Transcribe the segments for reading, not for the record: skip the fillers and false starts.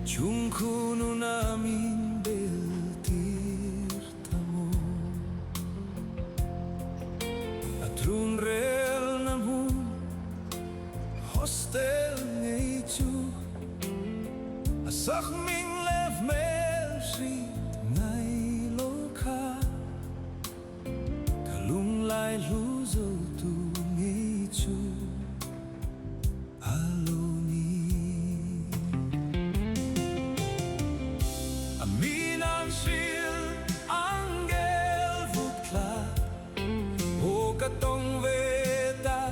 Jungkuno namin beltirta mo At runrel namun hostel ngay chu Asak ming lev mel street ngay loka Kalung lai luzo tu ngay chu Tong veta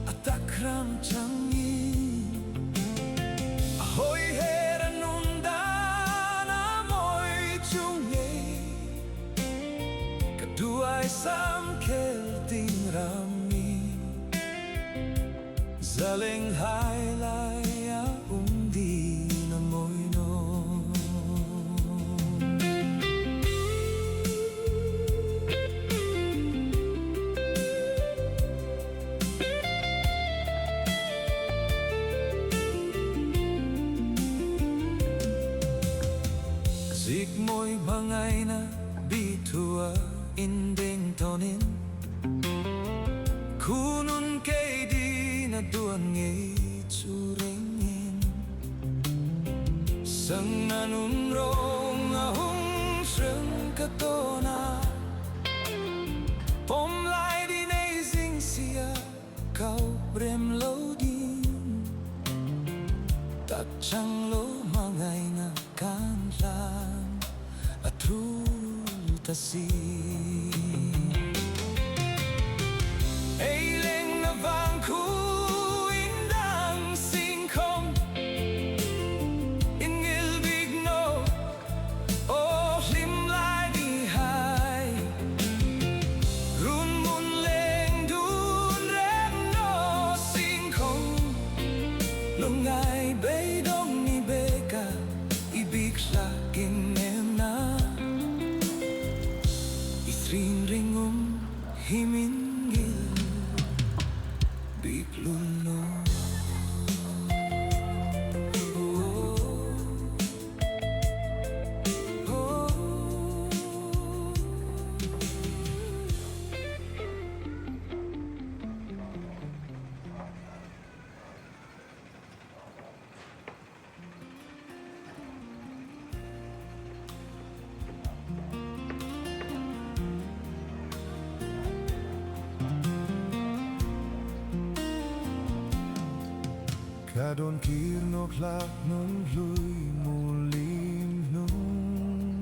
atakram changi ahoy hera nundan amoy chunge kaduay sam kelting rami zaleng hailaya undi na moy no Zik mo'y bangay na bitua indeng tonin Kunun kay di na duan ngay tsuringin Sang nanunrong ahong siyang katona Pomlay di na ising siya kau bremlo din Tatchang lo mangay na kanlan Atrutasi Eiling na bangku indang singkong Ingilbig no O limlay di hai Run mun leng dun ren no singkong Lungay bay dong ni beka Ibig sa inem na Isring ringong himinggil Biglun no Kadon kirno klak nun lui mulim nun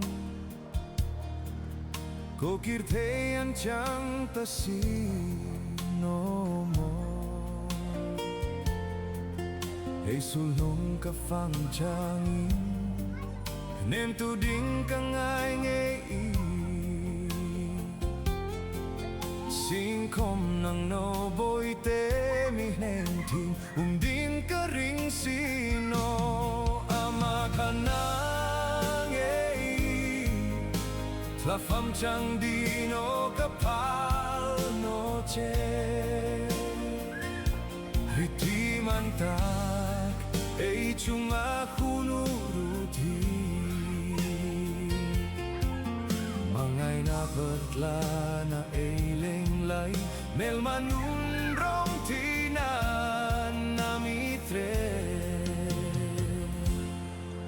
Ko kirtean chang tasi no mo Hey sulong ka fang changin Nem tu ding ka ngay ngay Singkom nang no boy te mi nem ting ding ka ring sino ama ka nang La fam chang di no kapal no che Riti mantak chung akunuruti Mangay na pertla na eiling lay Mel manunrong tinan na mitre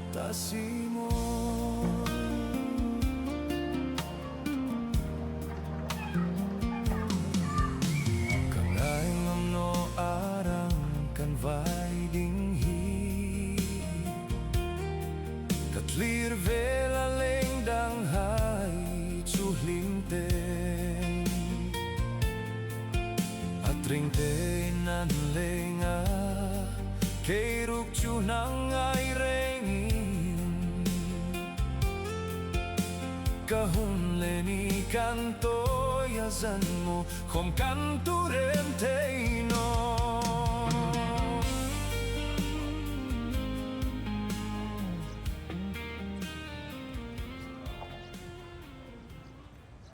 Tasimo Kangay ngamno arang kan vai ding hi Tatlir vela leng dang hai Linteng Atring te nan lenga Kay rukchu nang ay rengin Kahun leni kanto yazan mo Kom kanto